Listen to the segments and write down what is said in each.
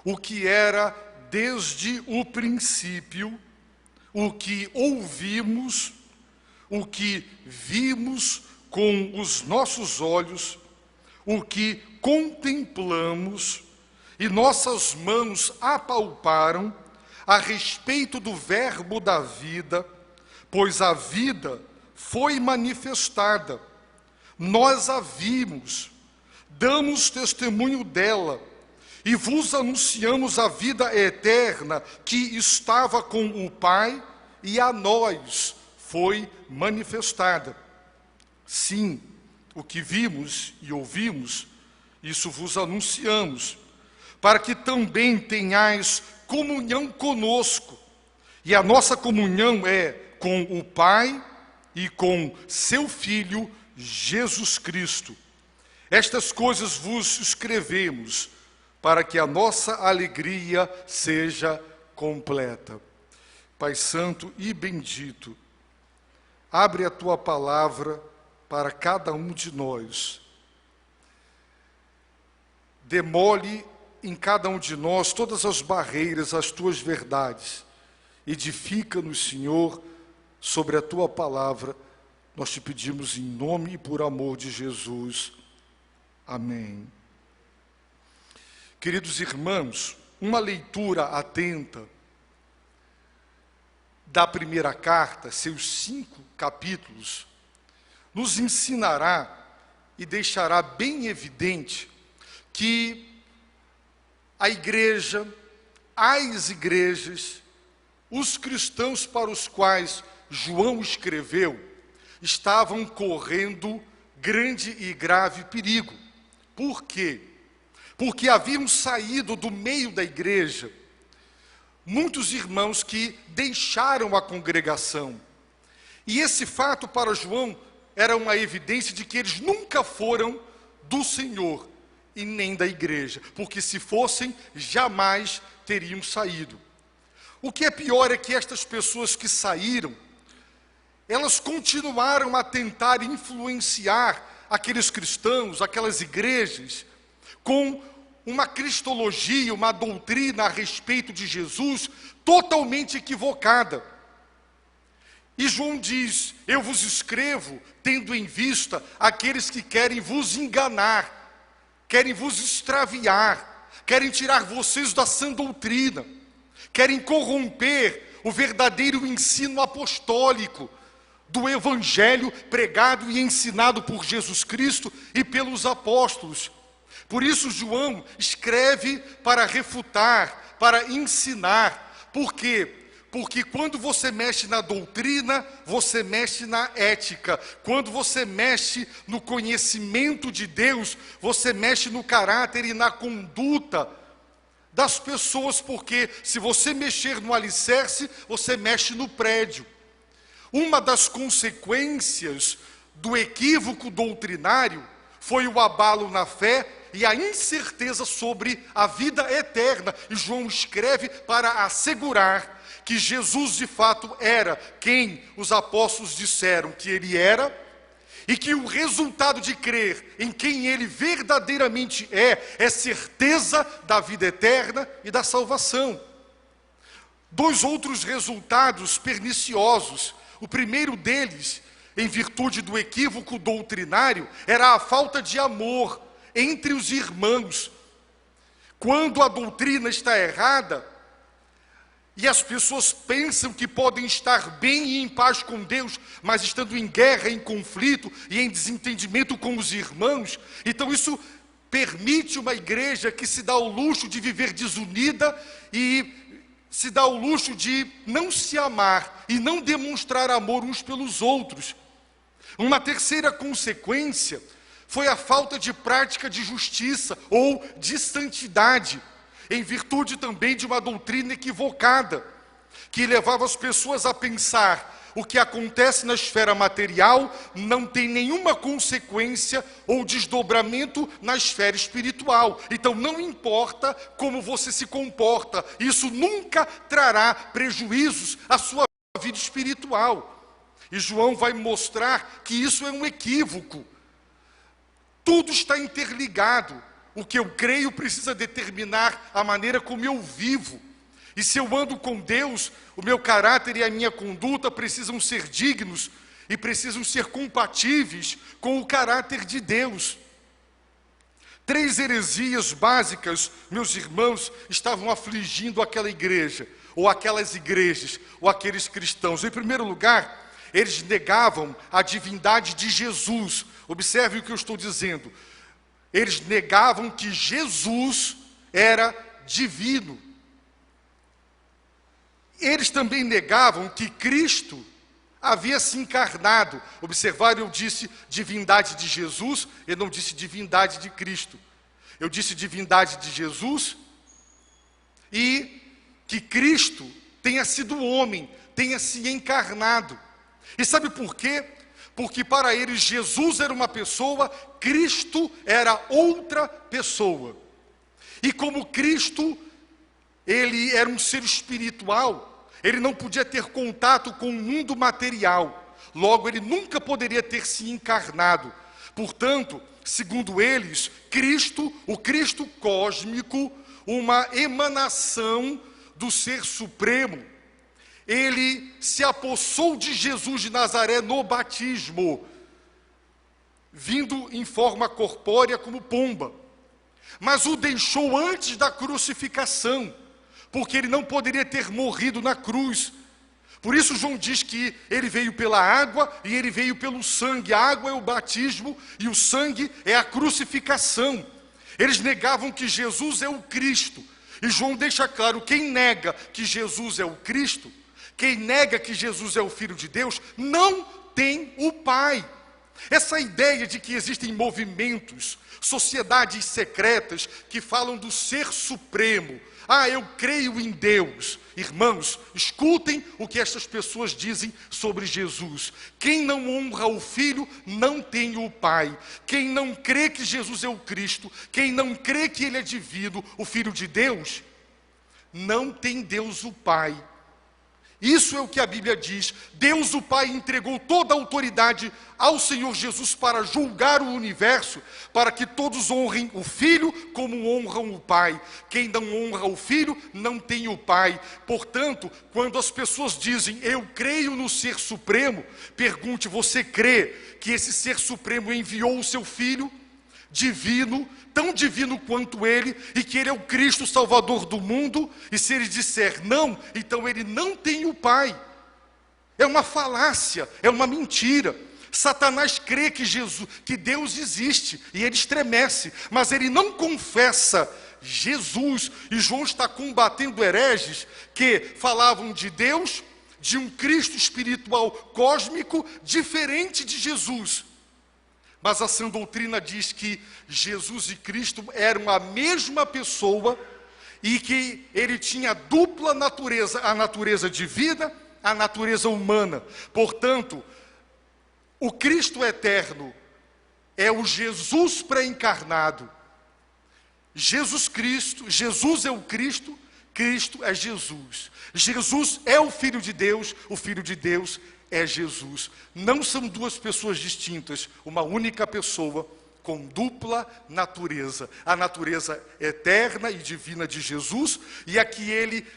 o que era desde o princípio, o que ouvimos, o que vimos com os nossos olhos, o que contemplamos e nossas mãos apalparam a respeito do Verbo da vida, pois a vida foi manifestada. Nós a vimos, damos testemunho dela e vos anunciamos a vida eterna que estava com o Pai e a nós foi manifestada. Sim, o que vimos e ouvimos, isso vos anunciamos, para que também tenhais comunhão conosco. E a nossa comunhão é com o Pai e com seu Filho, Jesus Cristo. Estas coisas vos escrevemos, para que a nossa alegria seja completa. Pai Santo e bendito, abre a Tua palavra para cada um de nós. Demole em cada um de nós todas as barreiras, as Tuas verdades. Edifica-nos, Senhor, sobre a Tua palavra. Nós te pedimos em nome e por amor de Jesus. Amém. Queridos irmãos, uma leitura atenta da primeira carta, seus 5 capítulos, nos ensinará e deixará bem evidente que a igreja, as igrejas, os cristãos para os quais João escreveu, estavam correndo grande e grave perigo. Por quê? Porque haviam saído do meio da igreja muitos irmãos que deixaram a congregação. E esse fato para João era uma evidência de que eles nunca foram do Senhor e nem da igreja, porque se fossem, jamais teriam saído. O que é pior é que estas pessoas que saíram, elas continuaram a tentar influenciar aqueles cristãos, aquelas igrejas, com uma cristologia, uma doutrina a respeito de Jesus totalmente equivocada. E João diz: eu vos escrevo tendo em vista aqueles que querem vos enganar, querem vos extraviar, querem tirar vocês da sã doutrina, querem corromper o verdadeiro ensino apostólico do evangelho pregado e ensinado por Jesus Cristo e pelos apóstolos. Por isso João escreve para refutar, para ensinar. Por quê? Porque quando você mexe na doutrina, você mexe na ética. Quando você mexe no conhecimento de Deus, você mexe no caráter e na conduta das pessoas, porque se você mexer no alicerce, você mexe no prédio. Uma das consequências do equívoco doutrinário foi o abalo na fé e a incerteza sobre a vida eterna. E João escreve para assegurar que Jesus de fato era quem os apóstolos disseram que ele era, e que o resultado de crer em quem ele verdadeiramente é certeza da vida eterna e da salvação. 2 outros resultados perniciosos. O primeiro deles, em virtude do equívoco doutrinário, era a falta de amor entre os irmãos. Quando a doutrina está errada, e as pessoas pensam que podem estar bem e em paz com Deus, mas estando em guerra, em conflito e em desentendimento com os irmãos, então isso permite uma igreja que se dá o luxo de viver desunida e se dá o luxo de não se amar e não demonstrar amor uns pelos outros. Uma terceira consequência foi a falta de prática de justiça ou de santidade, em virtude também de uma doutrina equivocada, que levava as pessoas a pensar o que acontece na esfera material não tem nenhuma consequência ou desdobramento na esfera espiritual. Então não importa como você se comporta, isso nunca trará prejuízos à sua vida espiritual. E João vai mostrar que isso é um equívoco. Tudo está interligado. o que eu creio precisa determinar a maneira como eu vivo. E se eu ando com Deus, o meu caráter e a minha conduta precisam ser dignos e precisam ser compatíveis com o caráter de Deus. 3 heresias básicas, meus irmãos, estavam afligindo aquela igreja, ou aquelas igrejas, ou aqueles cristãos. Em primeiro lugar, eles negavam a divindade de Jesus. Observe o que eu estou dizendo. Eles negavam que Jesus era divino. Eles também negavam que Cristo havia se encarnado. Observaram, eu disse divindade de Jesus, eu não disse divindade de Cristo. Eu disse divindade de Jesus e que Cristo tenha sido homem, tenha se encarnado. E sabe por quê? Porque para eles Jesus era uma pessoa, Cristo era outra pessoa. E como Cristo, ele era um ser espiritual, ele não podia ter contato com o mundo material. Logo, ele nunca poderia ter se encarnado. Portanto, segundo eles, Cristo, o Cristo cósmico, uma emanação do Ser Supremo, ele se apossou de Jesus de Nazaré no batismo, vindo em forma corpórea como pomba, mas o deixou antes da crucificação, porque ele não poderia ter morrido na cruz. Por isso João diz que ele veio pela água e ele veio pelo sangue. A água é o batismo e o sangue é a crucificação. Eles negavam que Jesus é o Cristo. E João deixa claro, quem nega que Jesus é o Cristo, quem nega que Jesus é o Filho de Deus, não tem o Pai. Essa ideia de que existem movimentos, sociedades secretas que falam do Ser Supremo. Ah, eu creio em Deus. Irmãos, escutem o que essas pessoas dizem sobre Jesus. Quem não honra o Filho, não tem o Pai. Quem não crê que Jesus é o Cristo, quem não crê que Ele é divino, o Filho de Deus, não tem Deus o Pai. Isso é o que a Bíblia diz. Deus o Pai entregou toda a autoridade ao Senhor Jesus para julgar o universo, para que todos honrem o Filho como honram o Pai. Quem não honra o Filho não tem o Pai. Portanto, quando as pessoas dizem, eu creio no Ser Supremo, pergunte, você crê que esse Ser Supremo enviou o seu Filho divino, tão divino quanto ele, e que ele é o Cristo Salvador do mundo? E se ele disser não, então ele não tem o Pai. É uma falácia, é uma mentira. Satanás crê que Deus existe, e ele estremece, mas ele não confessa Jesus. E João está combatendo hereges que falavam de Deus, de um Cristo espiritual cósmico diferente de Jesus. Mas a sã doutrina diz que Jesus e Cristo eram a mesma pessoa e que ele tinha dupla natureza, a natureza divina, a natureza humana. Portanto, o Cristo eterno é o Jesus pré-encarnado. Jesus Cristo, Jesus é o Cristo, Cristo é Jesus. Jesus é o Filho de Deus, o Filho de Deus é Jesus. Não são duas pessoas distintas, uma única pessoa com dupla natureza. A natureza eterna e divina de Jesus e a que ele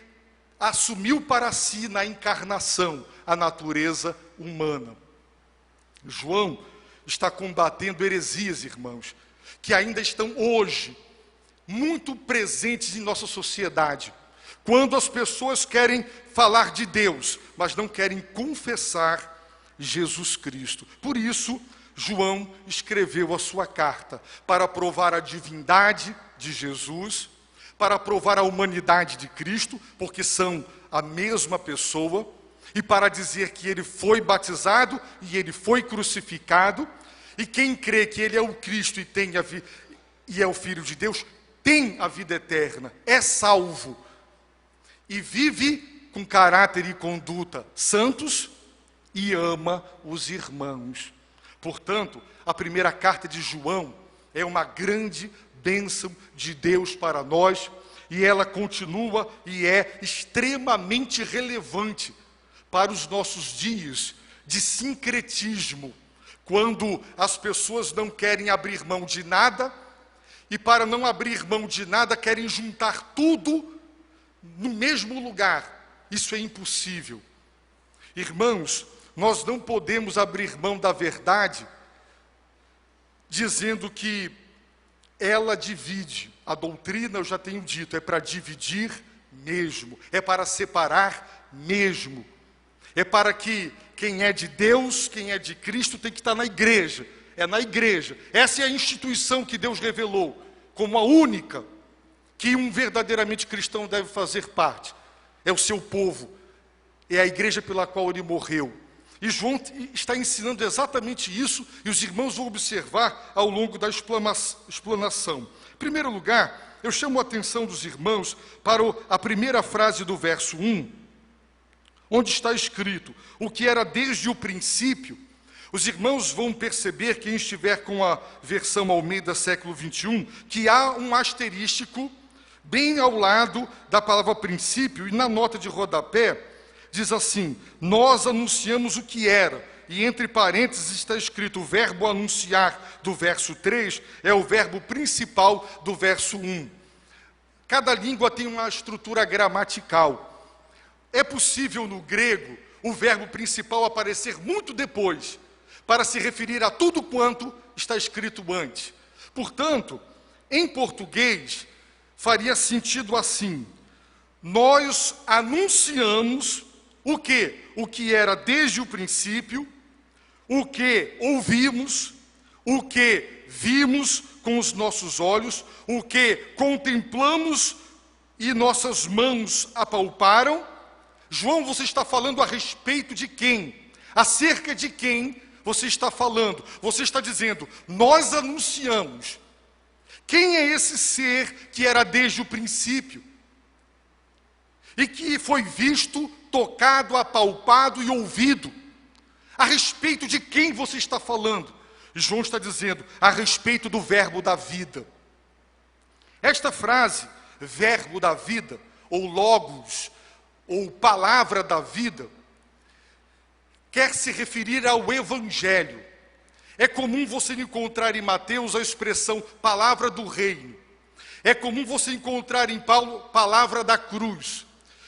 assumiu para si na encarnação, a natureza humana. João está combatendo heresias, irmãos, que ainda estão hoje muito presentes em nossa sociedade. Quando as pessoas querem falar de Deus, mas não querem confessar Jesus Cristo. Por isso, João escreveu a sua carta, para provar a divindade de Jesus, para provar a humanidade de Cristo, porque são a mesma pessoa, e para dizer que ele foi batizado e ele foi crucificado, e quem crê que ele é o Cristo e é o Filho de Deus, tem a vida eterna, é salvo, e vive com caráter e conduta santos e ama os irmãos. Portanto, a primeira carta de João é uma grande bênção de Deus para nós, e ela continua e é extremamente relevante para os nossos dias de sincretismo, quando as pessoas não querem abrir mão de nada e para não abrir mão de nada, querem juntar tudo no mesmo lugar. Isso é impossível. Irmãos, nós não podemos abrir mão da verdade dizendo que ela divide. A doutrina, eu já tenho dito, é para dividir mesmo, é para separar mesmo. É para que quem é de Deus, quem é de Cristo, tem que estar na igreja. É na igreja. Essa é a instituição que Deus revelou como a única que um verdadeiramente cristão deve fazer parte. É o seu povo. É a igreja pela qual ele morreu. E João está ensinando exatamente isso, e os irmãos vão observar ao longo da explanação. Em primeiro lugar, eu chamo a atenção dos irmãos para a primeira frase do verso 1, onde está escrito: o que era desde o princípio. Os irmãos vão perceber, quem estiver com a versão Almeida século 21, que há um asterístico bem ao lado da palavra princípio, e na nota de rodapé diz assim: nós anunciamos o que era, e entre parênteses está escrito o verbo anunciar do verso 3, é o verbo principal do verso 1. Cada língua tem uma estrutura gramatical. É possível no grego o verbo principal aparecer muito depois, para se referir a tudo quanto está escrito antes. Portanto, em português, faria sentido assim: nós anunciamos o quê? O que era desde o princípio, o que ouvimos, o que vimos com os nossos olhos, o que contemplamos e nossas mãos apalparam. João, você está falando a respeito de quem? Acerca de quem você está falando? Você está dizendo, nós anunciamos. Quem é esse ser que era desde o princípio? E que foi visto, tocado, apalpado e ouvido? A respeito de quem você está falando? João está dizendo, a respeito do verbo da vida. Esta frase, verbo da vida, ou logos, ou palavra da vida, quer se referir ao Evangelho. É comum você encontrar em Mateus a expressão palavra do reino. É comum você encontrar em Paulo palavra da cruz.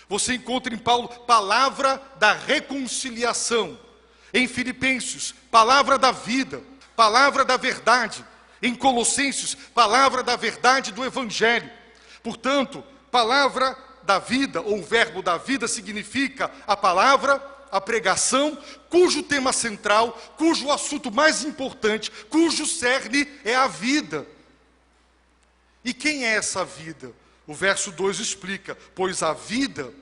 Você encontra em Paulo palavra da reconciliação. Em Filipenses, palavra da vida, palavra da verdade. Em Colossenses, palavra da verdade do Evangelho. Portanto, palavra da vida, ou verbo da vida, significa a palavra, a pregação, cujo tema central, cujo assunto mais importante, cujo cerne é a vida. E quem é essa vida? O verso 2 explica, pois a vida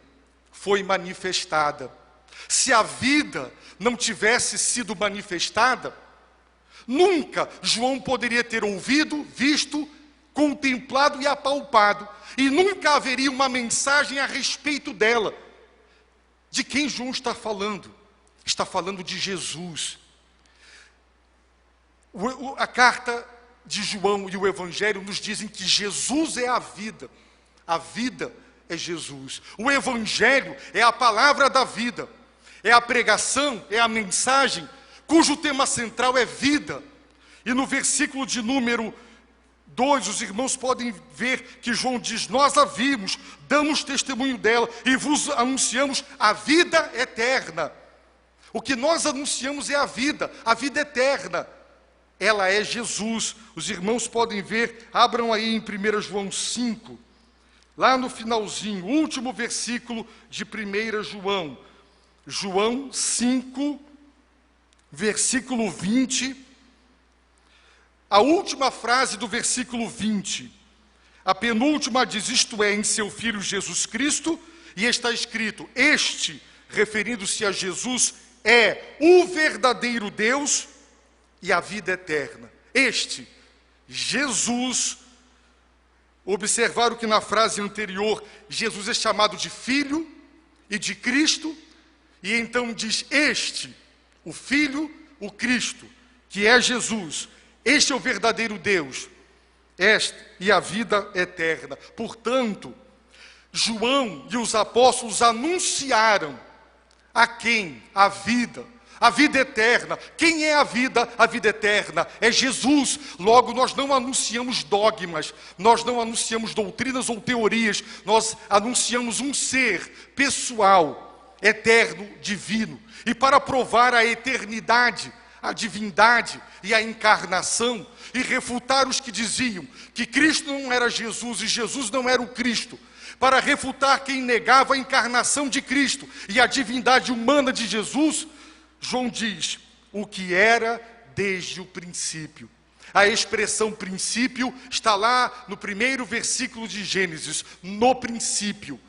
foi manifestada. Se a vida não tivesse sido manifestada, nunca João poderia ter ouvido, visto, contemplado e apalpado, e nunca haveria uma mensagem a respeito dela. De quem João está falando? Está falando de Jesus. A carta de João e o Evangelho nos dizem que Jesus é a vida. A vida é Jesus. O Evangelho é a palavra da vida. É a pregação, é a mensagem, cujo tema central é vida. E no versículo de número 2, os irmãos podem ver que João diz, nós a vimos, damos testemunho dela e vos anunciamos a vida eterna. O que nós anunciamos é a vida eterna. Ela é Jesus. Os irmãos podem ver, abram aí em 1 João 5, lá no finalzinho, último versículo de 1 João. João 5, versículo 20. A última frase do versículo 20, a penúltima diz, isto é, em seu Filho Jesus Cristo, e está escrito, este, referindo-se a Jesus, é o verdadeiro Deus e a vida eterna. Este, Jesus, observaram que na frase anterior, Jesus é chamado de Filho e de Cristo, e então diz, este, o Filho, o Cristo, que é Jesus, este é o verdadeiro Deus, esta e a vida eterna. Portanto, João e os apóstolos anunciaram a quem? A vida, A vida eterna. Quem é a vida? A vida eterna é Jesus. Logo, nós não anunciamos dogmas, nós não anunciamos doutrinas ou teorias, nós anunciamos um ser pessoal, eterno, divino. E para provar a eternidade, a divindade e a encarnação, e refutar os que diziam que Cristo não era Jesus e Jesus não era o Cristo, para refutar quem negava a encarnação de Cristo e a divindade humana de Jesus, João diz, o que era desde o princípio. A expressão princípio está lá no primeiro versículo de Gênesis, no princípio.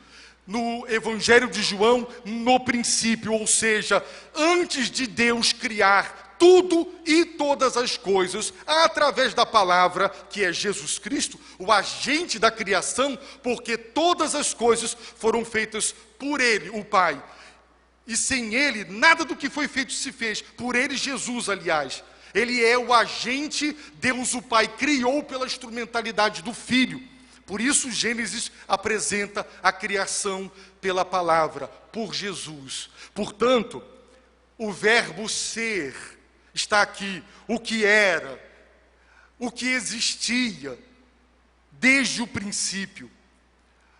No Evangelho de João, no princípio, ou seja, antes de Deus criar tudo e todas as coisas, através da palavra, que é Jesus Cristo, o agente da criação, porque todas as coisas foram feitas por Ele, o Pai. E sem Ele, nada do que foi feito se fez. Por Ele, Jesus, aliás. Ele é o agente, Deus o Pai criou pela instrumentalidade do Filho. Por isso, Gênesis apresenta a criação pela palavra, por Jesus. Portanto, o verbo ser está aqui, o que era, o que existia, desde o princípio.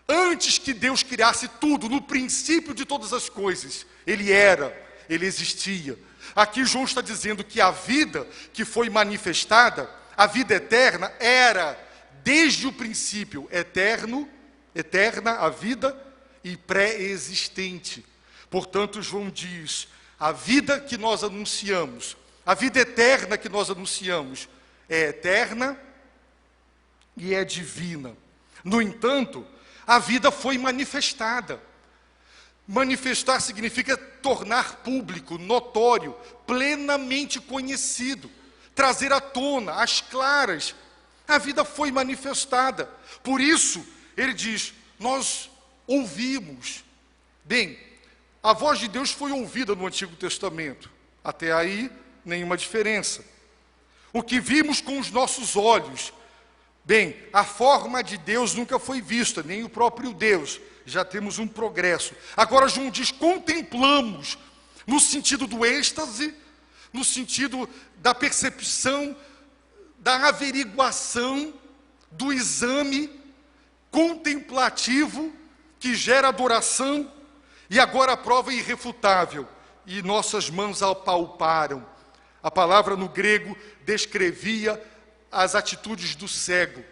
Antes que Deus criasse tudo, no princípio de todas as coisas, Ele era, Ele existia. Aqui João está dizendo que a vida que foi manifestada, a vida eterna, era, desde o princípio, eterno, eterna a vida e pré-existente. Portanto, João diz, a vida que nós anunciamos, a vida eterna que nós anunciamos, é eterna e é divina. No entanto, a vida foi manifestada. Manifestar significa tornar público, notório, plenamente conhecido, trazer à tona, às claras. A vida foi manifestada. Por isso, ele diz, nós ouvimos. Bem, a voz de Deus foi ouvida no Antigo Testamento. Até aí, nenhuma diferença. O que vimos com os nossos olhos, bem, a forma de Deus nunca foi vista, nem o próprio Deus. Já temos um progresso. Agora João diz, contemplamos, no sentido do êxtase, no sentido da percepção, da averiguação, do exame contemplativo, que gera adoração, e agora a prova é irrefutável, e nossas mãos apalparam. A palavra no grego descrevia as atitudes do cego,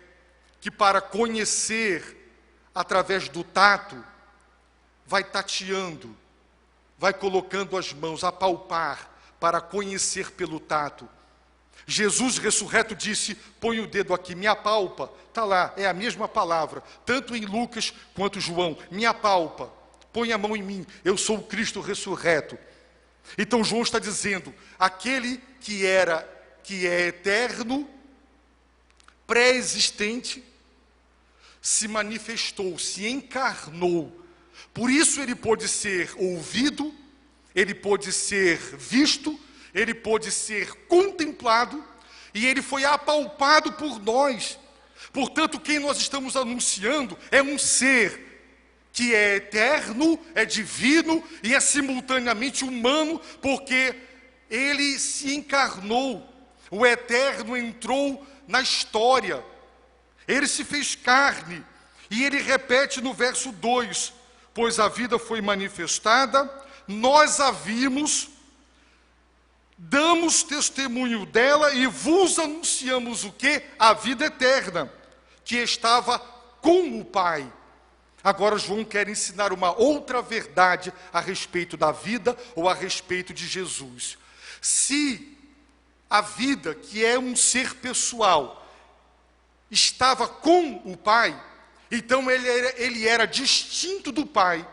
que para conhecer através do tato, vai tateando, vai colocando as mãos, a palpar, para conhecer pelo tato. Jesus ressurreto disse, põe o dedo aqui, me apalpa, está lá, é a mesma palavra, tanto em Lucas quanto João, me apalpa, põe a mão em mim, eu sou o Cristo ressurreto. Então João está dizendo, aquele que é eterno, pré-existente, se manifestou, se encarnou. Por isso ele pôde ser ouvido, ele pôde ser visto, ele pôde ser contemplado, e ele foi apalpado por nós. Portanto, quem nós estamos anunciando é um ser que é eterno, é divino e é simultaneamente humano, porque ele se encarnou. O eterno entrou na história. Ele se fez carne, e ele repete no verso 2, pois a vida foi manifestada, nós a vimos, damos testemunho dela e vos anunciamos o quê? A vida eterna, que estava com o Pai. Agora João quer ensinar uma outra verdade a respeito da vida ou a respeito de Jesus. Se a vida, que é um ser pessoal, estava com o Pai, então ele era distinto do Pai,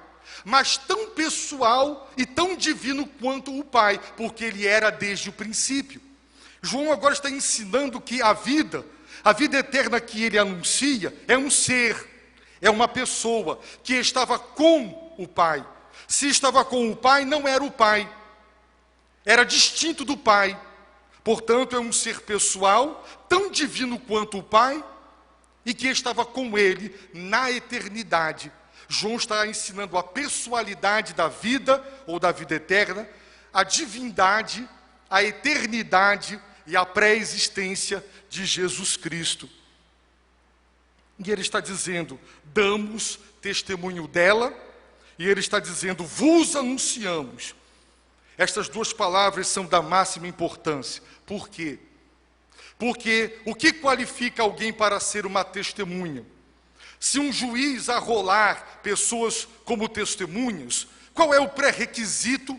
mas tão pessoal e tão divino quanto o Pai, porque ele era desde o princípio. João agora está ensinando que a vida eterna que ele anuncia, é um ser, é uma pessoa que estava com o Pai. Se estava com o Pai, não era o Pai, era distinto do Pai. Portanto, é um ser pessoal, tão divino quanto o Pai, e que estava com ele na eternidade. João está ensinando a pessoalidade da vida, ou da vida eterna, a divindade, a eternidade e a pré-existência de Jesus Cristo. E ele está dizendo, damos testemunho dela, e ele está dizendo, vos anunciamos. Estas duas palavras são da máxima importância. Por quê? Porque o que qualifica alguém para ser uma testemunha? Se um juiz arrolar pessoas como testemunhas, qual é o pré-requisito?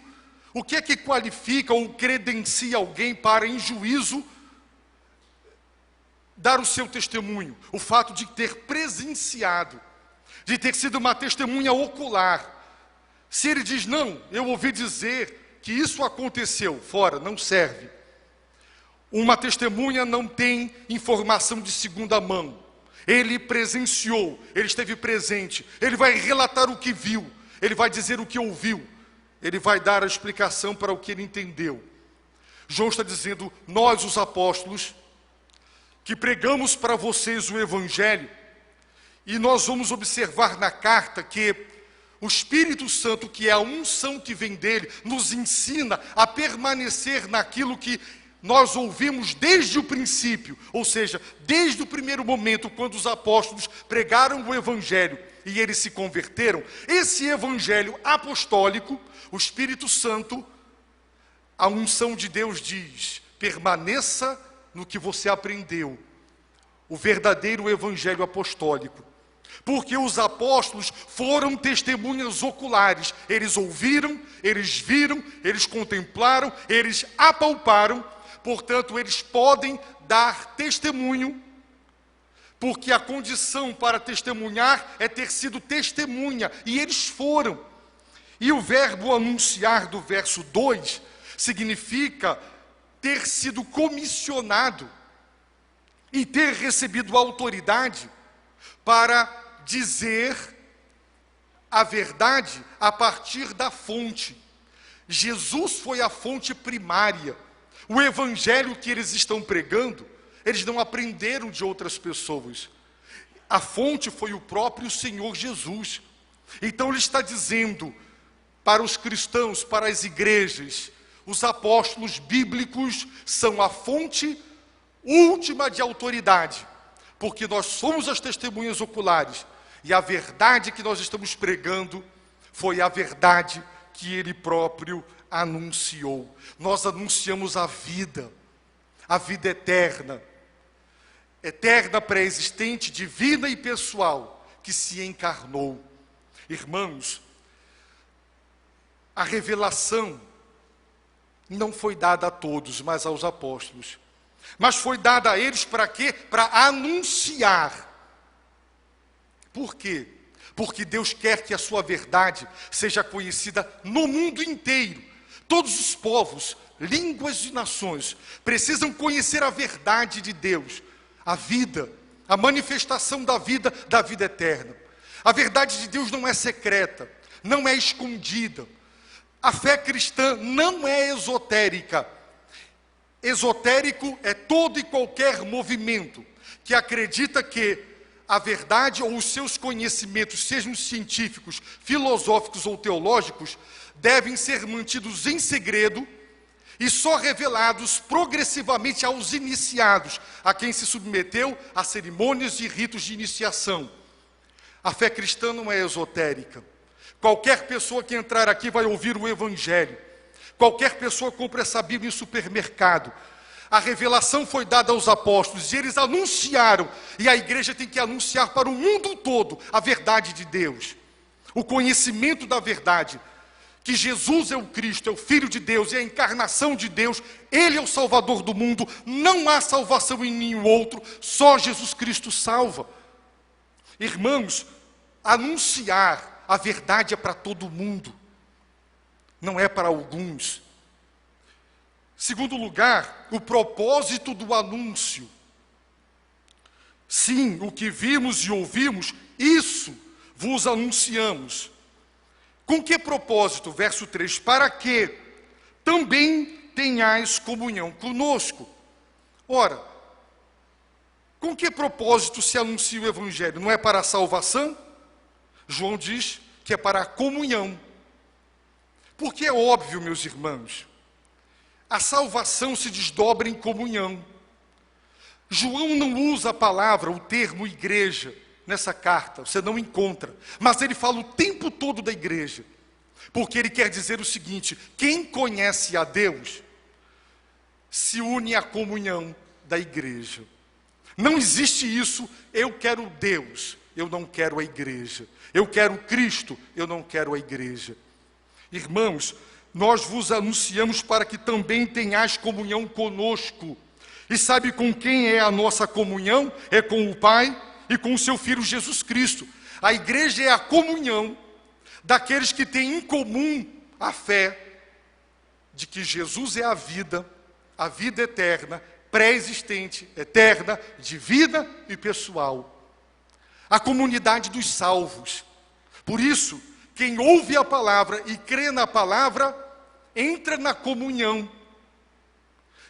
O que é que qualifica ou credencia alguém para, em juízo, dar o seu testemunho? O fato de ter presenciado, de ter sido uma testemunha ocular. Se ele diz, não, eu ouvi dizer que isso aconteceu, fora, não serve. Uma testemunha não tem informação de segunda mão. Ele presenciou, ele esteve presente, ele vai relatar o que viu, ele vai dizer o que ouviu, ele vai dar a explicação para o que ele entendeu. João está dizendo, nós os apóstolos, que pregamos para vocês o Evangelho, e nós vamos observar na carta que o Espírito Santo, que é a unção que vem dele, nos ensina a permanecer naquilo que nós ouvimos desde o princípio, ou seja, desde o primeiro momento, quando os apóstolos pregaram o Evangelho e eles se converteram. Esse Evangelho apostólico, o Espírito Santo, a unção de Deus diz, permaneça no que você aprendeu, o verdadeiro Evangelho apostólico. Porque os apóstolos foram testemunhas oculares, eles ouviram, eles viram, eles contemplaram, eles apalparam, portanto eles podem dar testemunho, porque a condição para testemunhar é ter sido testemunha, e eles foram. E o verbo anunciar do verso 2 significa ter sido comissionado e ter recebido autoridade para dizer a verdade a partir da fonte. Jesus foi a fonte primária. O evangelho que eles estão pregando, eles não aprenderam de outras pessoas. A fonte foi o próprio Senhor Jesus. Então ele está dizendo para os cristãos, para as igrejas, os apóstolos bíblicos são a fonte última de autoridade, porque nós somos as testemunhas oculares, e a verdade que nós estamos pregando foi a verdade que ele próprio anunciou. Nós anunciamos a vida eterna, eterna, pré-existente, divina e pessoal, que se encarnou. Irmãos, a revelação não foi dada a todos, mas aos apóstolos. Mas foi dada a eles para quê? Para anunciar. Por quê? Porque Deus quer que a sua verdade seja conhecida no mundo inteiro. Todos os povos, línguas e nações precisam conhecer a verdade de Deus, a vida, a manifestação da vida eterna. A verdade de Deus não é secreta, não é escondida. A fé cristã não é esotérica. Esotérico é todo e qualquer movimento que acredita que a verdade ou os seus conhecimentos, sejam científicos, filosóficos ou teológicos, devem ser mantidos em segredo e só revelados progressivamente aos iniciados, a quem se submeteu a cerimônias e ritos de iniciação. A fé cristã não é esotérica. Qualquer pessoa que entrar aqui vai ouvir o Evangelho. Qualquer pessoa compra essa Bíblia em supermercado. A revelação foi dada aos apóstolos e eles anunciaram, e a igreja tem que anunciar para o mundo todo a verdade de Deus, o conhecimento da verdade, que Jesus é o Cristo, é o Filho de Deus, é a encarnação de Deus, Ele é o Salvador do mundo, não há salvação em nenhum outro, só Jesus Cristo salva. Irmãos, anunciar a verdade é para todo mundo, não é para alguns. Segundo lugar, o propósito do anúncio. Sim, o que vimos e ouvimos, isso vos anunciamos. Com que propósito? Verso 3, para que também tenhais comunhão conosco. Ora, com que propósito se anuncia o Evangelho? Não é para a salvação? João diz que é para a comunhão. Porque é óbvio, meus irmãos, a salvação se desdobra em comunhão. João não usa a palavra, o termo igreja, nessa carta, você não encontra. Mas ele fala o tempo todo da igreja. Porque ele quer dizer o seguinte: quem conhece a Deus, se une à comunhão da igreja. Não existe isso, eu quero Deus, eu não quero a igreja. Eu quero Cristo, eu não quero a igreja. Irmãos, nós vos anunciamos para que também tenhais comunhão conosco. E sabe com quem é a nossa comunhão? É com o Pai e com o seu Filho Jesus Cristo. A igreja é a comunhão daqueles que têm em comum a fé de que Jesus é a vida eterna, pré-existente, eterna, de vida e pessoal. A comunidade dos salvos. Por isso, quem ouve a palavra e crê na palavra, entra na comunhão.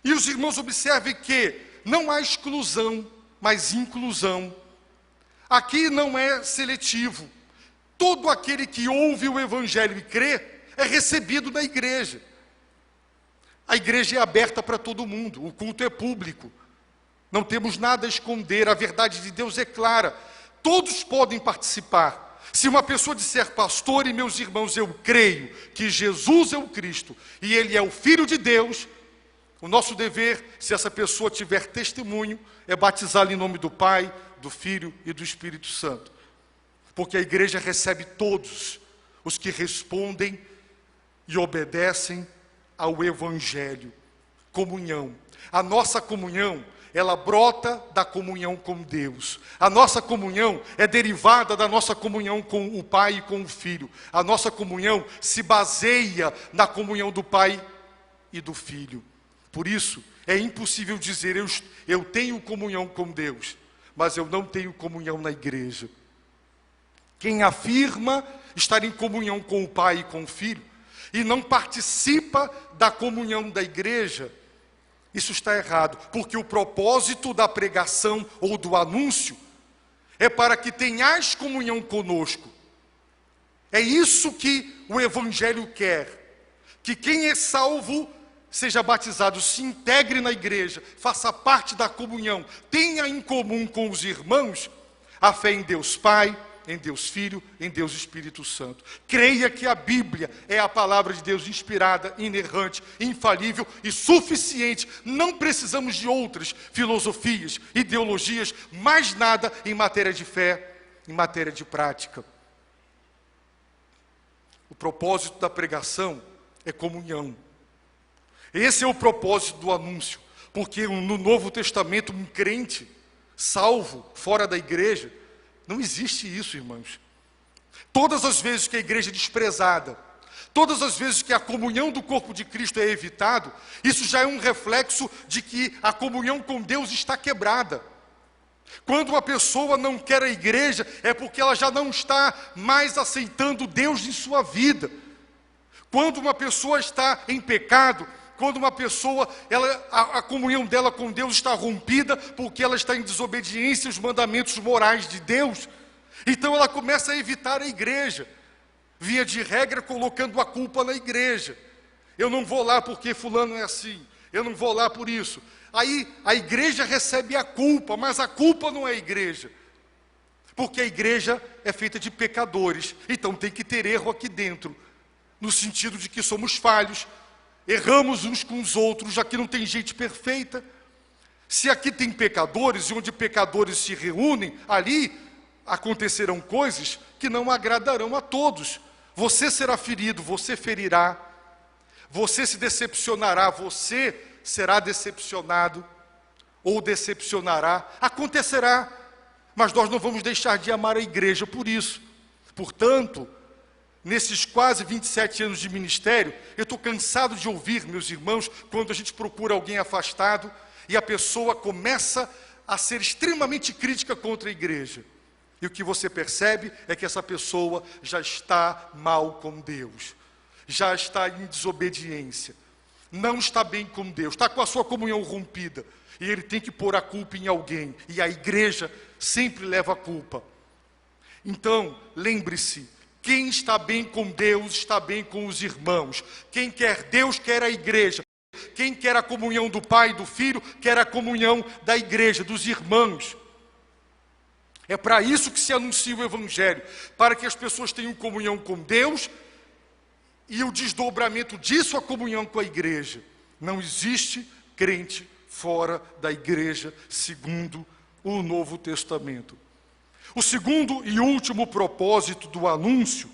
E os irmãos observem que não há exclusão, mas inclusão. Aqui não é seletivo. Todo aquele que ouve o Evangelho e crê, é recebido na igreja. A igreja é aberta para todo mundo, o culto é público. Não temos nada a esconder, a verdade de Deus é clara. Todos podem participar. Se uma pessoa disser: pastor e meus irmãos, eu creio que Jesus é o Cristo e Ele é o Filho de Deus, o nosso dever, se essa pessoa tiver testemunho, é batizá-la em nome do Pai, do Filho e do Espírito Santo. Porque a igreja recebe todos os que respondem e obedecem ao Evangelho. Comunhão. A nossa comunhão, ela brota da comunhão com Deus. A nossa comunhão é derivada da nossa comunhão com o Pai e com o Filho. A nossa comunhão se baseia na comunhão do Pai e do Filho. Por isso, é impossível dizer: eu tenho comunhão com Deus, mas eu não tenho comunhão na igreja. Quem afirma estar em comunhão com o Pai e com o Filho, e não participa da comunhão da igreja, isso está errado, porque o propósito da pregação ou do anúncio é para que tenhais comunhão conosco. É isso que o Evangelho quer, que quem é salvo seja batizado, se integre na igreja, faça parte da comunhão, tenha em comum com os irmãos a fé em Deus Pai, em Deus Filho, em Deus Espírito Santo. Creia que a Bíblia é a palavra de Deus inspirada, inerrante, infalível e suficiente. Não precisamos de outras filosofias, ideologias, mais nada em matéria de fé, em matéria de prática. O propósito da pregação é comunhão. Esse é o propósito do anúncio, porque no Novo Testamento um crente salvo fora da igreja, não existe isso, irmãos. Todas as vezes que a igreja é desprezada, todas as vezes que a comunhão do corpo de Cristo é evitado, isso já é um reflexo de que a comunhão com Deus está quebrada. Quando uma pessoa não quer a igreja, é porque ela já não está mais aceitando Deus em sua vida. Quando uma pessoa está em pecado, quando uma pessoa, a comunhão dela com Deus está rompida, porque ela está em desobediência aos mandamentos morais de Deus, então ela começa a evitar a igreja, via de regra colocando a culpa na igreja. Eu não vou lá porque fulano é assim, eu não vou lá por isso. Aí a igreja recebe a culpa, mas a culpa não é a igreja, porque a igreja é feita de pecadores, então tem que ter erro aqui dentro, no sentido de que somos falhos, erramos uns com os outros, aqui não tem gente perfeita. Se aqui tem pecadores, e onde pecadores se reúnem, ali acontecerão coisas que não agradarão a todos. Você será ferido, você ferirá, você se decepcionará, você será decepcionado, ou decepcionará, acontecerá, mas nós não vamos deixar de amar a igreja por isso. Portanto, nesses quase 27 anos de ministério, eu estou cansado de ouvir, meus irmãos, quando a gente procura alguém afastado e a pessoa começa a ser extremamente crítica contra a igreja. E o que você percebe é que essa pessoa já está mal com Deus, já está em desobediência, não está bem com Deus, está com a sua comunhão rompida, e ele tem que pôr a culpa em alguém, e a igreja sempre leva a culpa. Então, lembre-se, quem está bem com Deus, está bem com os irmãos. Quem quer Deus, quer a igreja. Quem quer a comunhão do Pai e do Filho, quer a comunhão da igreja, dos irmãos. É para isso que se anuncia o Evangelho, para que as pessoas tenham comunhão com Deus e o desdobramento disso, a comunhão com a igreja. Não existe crente fora da igreja, segundo o Novo Testamento. O segundo e último propósito do anúncio: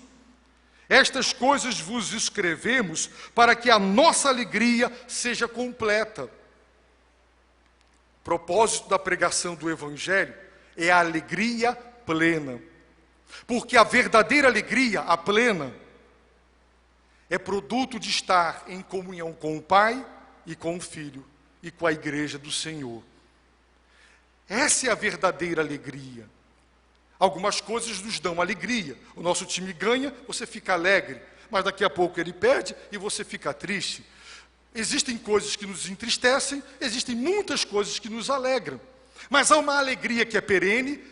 estas coisas vos escrevemos para que a nossa alegria seja completa. O propósito da pregação do Evangelho é a alegria plena. Porque a verdadeira alegria, a plena, é produto de estar em comunhão com o Pai e com o Filho e com a igreja do Senhor. Essa é a verdadeira alegria. Algumas coisas nos dão alegria. O nosso time ganha, você fica alegre, mas daqui a pouco ele perde e você fica triste. Existem coisas que nos entristecem, existem muitas coisas que nos alegram. Mas há uma alegria que é perene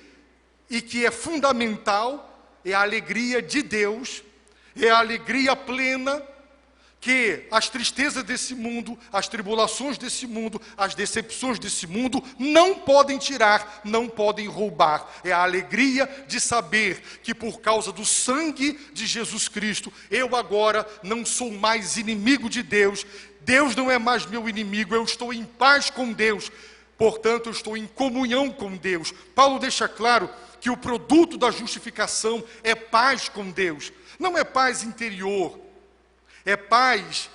e que é fundamental, é a alegria de Deus, é a alegria plena, que as tristezas desse mundo, as tribulações desse mundo, as decepções desse mundo não podem tirar, não podem roubar. É a alegria de saber que por causa do sangue de Jesus Cristo, eu agora não sou mais inimigo de Deus, Deus não é mais meu inimigo, eu estou em paz com Deus, portanto eu estou em comunhão com Deus. Paulo deixa claro que o produto da justificação é paz com Deus, não é paz interior, é paz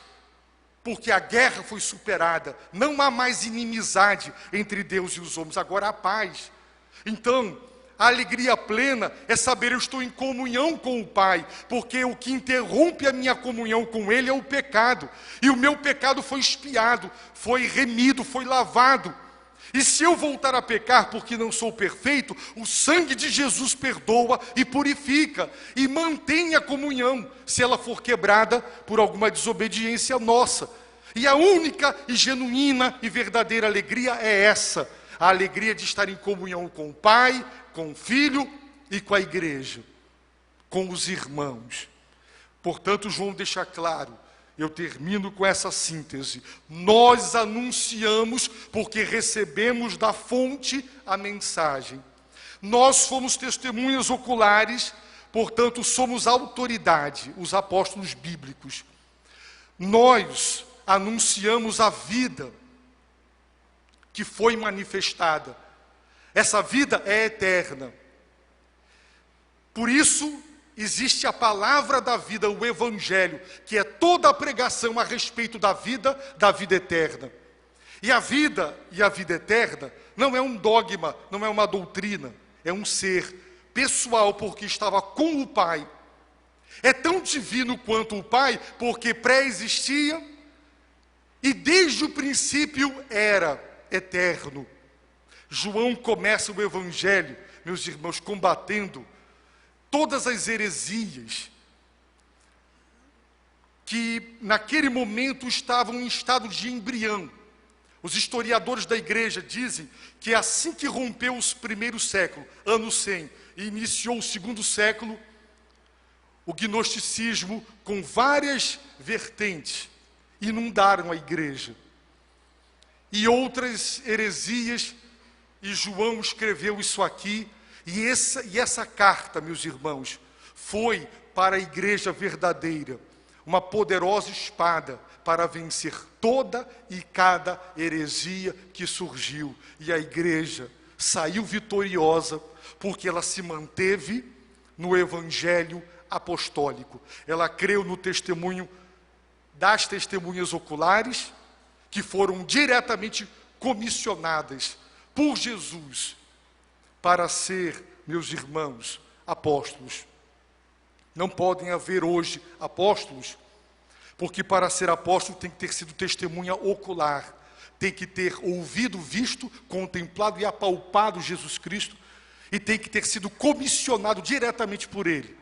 porque a guerra foi superada, não há mais inimizade entre Deus e os homens, agora há paz. Então, a alegria plena é saber eu estou em comunhão com o Pai, porque o que interrompe a minha comunhão com Ele é o pecado, e o meu pecado foi expiado, foi remido, foi lavado. E se eu voltar a pecar porque não sou perfeito, o sangue de Jesus perdoa e purifica e mantém a comunhão, se ela for quebrada por alguma desobediência nossa. E a única e genuína e verdadeira alegria é essa, a alegria de estar em comunhão com o Pai, com o Filho e com a igreja, com os irmãos. Portanto, João deixa claro, eu termino com essa síntese: nós anunciamos porque recebemos da fonte a mensagem. Nós fomos testemunhas oculares, portanto somos autoridade, os apóstolos bíblicos. Nós anunciamos a vida que foi manifestada. Essa vida é eterna. Por isso, existe a palavra da vida, o Evangelho, que é toda a pregação a respeito da vida eterna. E a vida eterna não é um dogma, não é uma doutrina, é um ser pessoal, porque estava com o Pai. É tão divino quanto o Pai, porque pré-existia e desde o princípio era eterno. João começa o Evangelho, meus irmãos, combatendo todas as heresias que naquele momento estavam em estado de embrião. Os historiadores da igreja dizem que assim que rompeu os primeiros séculos, ano 100, e iniciou o segundo século, o gnosticismo, com várias vertentes, inundaram a igreja. E outras heresias, e João escreveu isso aqui. E essa carta, meus irmãos, foi para a igreja verdadeira, uma poderosa espada para vencer toda e cada heresia que surgiu. E a igreja saiu vitoriosa, porque ela se manteve no Evangelho apostólico. Ela creu no testemunho das testemunhas oculares, que foram diretamente comissionadas por Jesus, para ser, meus irmãos, apóstolos. Não podem haver hoje apóstolos, porque para ser apóstolo tem que ter sido testemunha ocular, tem que ter ouvido, visto, contemplado e apalpado Jesus Cristo, e tem que ter sido comissionado diretamente por Ele.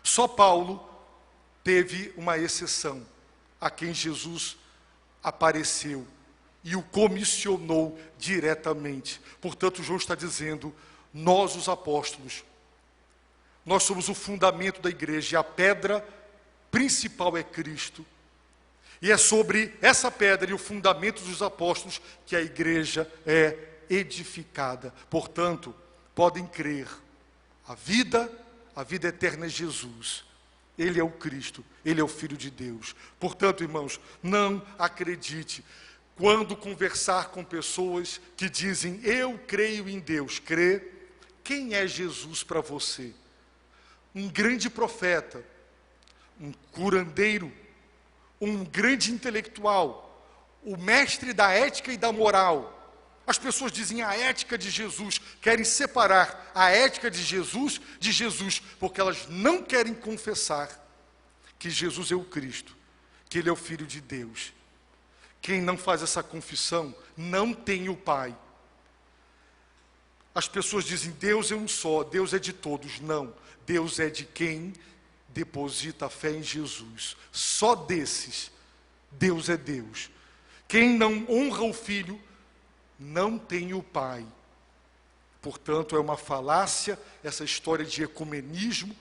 Só Paulo teve uma exceção, a quem Jesus apareceu e o comissionou diretamente. Portanto, João está dizendo, nós os apóstolos, nós somos o fundamento da igreja, e a pedra principal é Cristo. E é sobre essa pedra e o fundamento dos apóstolos que a igreja é edificada. Portanto, podem crer, a vida eterna é Jesus. Ele é o Cristo, Ele é o Filho de Deus. Portanto, irmãos, não acredite quando conversar com pessoas que dizem, eu creio em Deus. Crê? Quem é Jesus para você? Um grande profeta, um curandeiro, um grande intelectual, o mestre da ética e da moral. As pessoas dizem a ética de Jesus, querem separar a ética de Jesus, porque elas não querem confessar que Jesus é o Cristo, que Ele é o Filho de Deus. Quem não faz essa confissão não tem o Pai. As pessoas dizem, Deus é um só, Deus é de todos. Não, Deus é de quem deposita a fé em Jesus. Só desses, Deus é Deus. Quem não honra o Filho, não tem o Pai. Portanto, é uma falácia essa história de ecumenismo,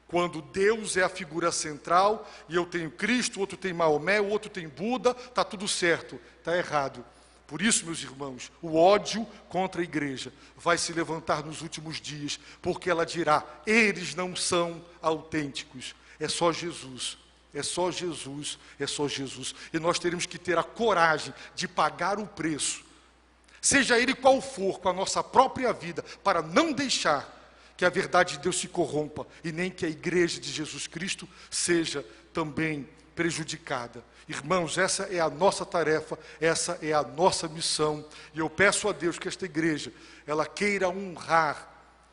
quando Deus é a figura central, e eu tenho Cristo, o outro tem Maomé, o outro tem Buda, está tudo certo. Está errado. Por isso, meus irmãos, o ódio contra a igreja vai se levantar nos últimos dias, porque ela dirá, eles não são autênticos, é só Jesus. É só Jesus, é só Jesus. E nós teremos que ter a coragem de pagar o preço, seja ele qual for, com a nossa própria vida, para não deixar que a verdade de Deus se corrompa e nem que a igreja de Jesus Cristo seja também prejudicada. Irmãos, essa é a nossa tarefa, essa é a nossa missão, e eu peço a Deus que esta igreja, ela queira honrar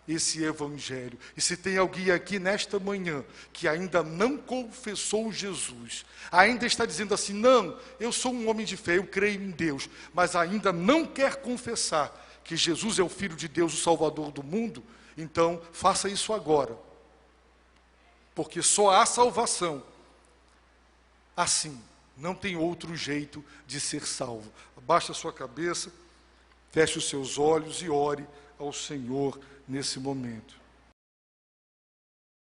esse evangelho. E se tem alguém aqui nesta manhã que ainda não confessou Jesus, ainda está dizendo assim, não, eu sou um homem de fé, eu creio em Deus, mas ainda não quer confessar que Jesus é o Filho de Deus, o Salvador do mundo, então faça isso agora, porque só há salvação assim, não tem outro jeito de ser salvo. Abaixe a sua cabeça, feche os seus olhos e ore ao Senhor nesse momento.